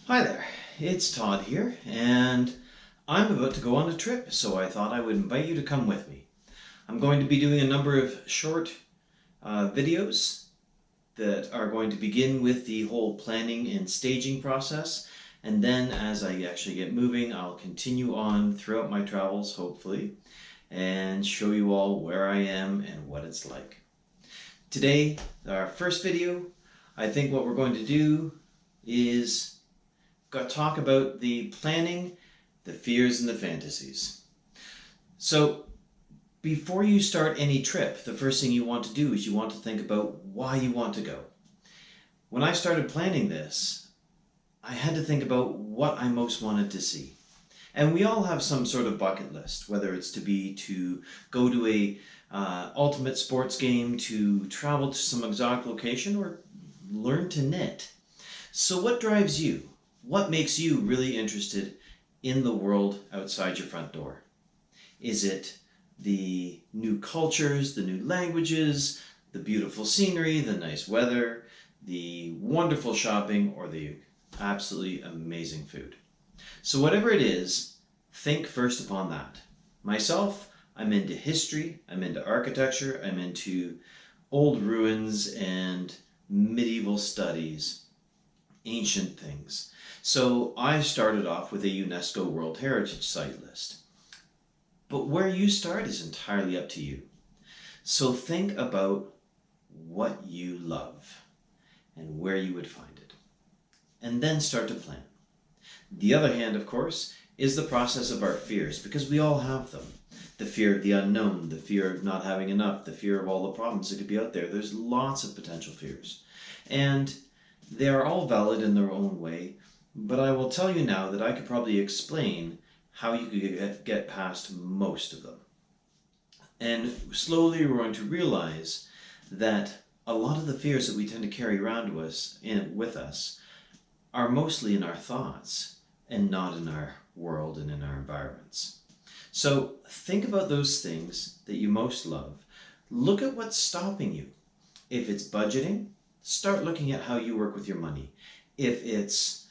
Hi there, it's Todd here, and I'm about to go on a trip, so I thought I would invite you to come with me. I'm going to be doing a number of short videos that are going to begin with the whole planning and staging process, and then as I actually get moving, I'll continue on throughout my travels, hopefully, and show you all where I am and what it's like. Today, our first video, I think what we're going to do is talk about the planning, the fears, and the fantasies. So before you start any trip, the first thing you want to do is you want to think about why you want to go. When I started planning this, I had to think about what I most wanted to see. And we all have some sort of bucket list, whether it's to go to a ultimate sports game, to travel to some exotic location, or learn to knit. So what drives you? What makes you really interested in the world outside your front door? Is it the new cultures, the new languages, the beautiful scenery, the nice weather, the wonderful shopping, or the absolutely amazing food? So whatever it is, think first upon that. Myself, I'm into history, I'm into architecture, I'm into old ruins and medieval studies, ancient things. So I started off with a UNESCO World Heritage Site list. But where you start is entirely up to you. So think about what you love and where you would find it. And then start to plan. The other hand, of course, is the process of our fears, because we all have them. The fear of the unknown, the fear of not having enough, the fear of all the problems that could be out there. There's lots of potential fears. And they are all valid in their own way. But I will tell you now that I could probably explain how you could get past most of them. And slowly we're going to realize that a lot of the fears that we tend to carry around with us are mostly in our thoughts and not in our world and in our environments. So think about those things that you most love. Look at what's stopping you. If it's budgeting, start looking at how you work with your money. If it's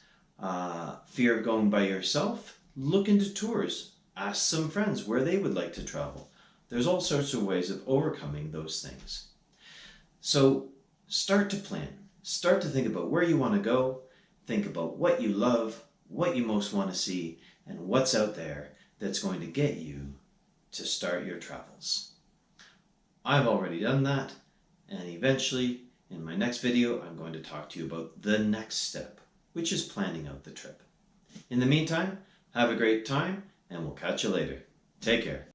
fear of going by yourself, look into tours. Ask some friends where they would like to travel. There's all sorts of ways of overcoming those things. So start to plan. Start to think about where you want to go. Think about what you love, what you most want to see, and what's out there that's going to get you to start your travels. I've already done that, and eventually in my next video I'm going to talk to you about the next step, which is planning out the trip. In the meantime, have a great time, and we'll catch you later. Take care.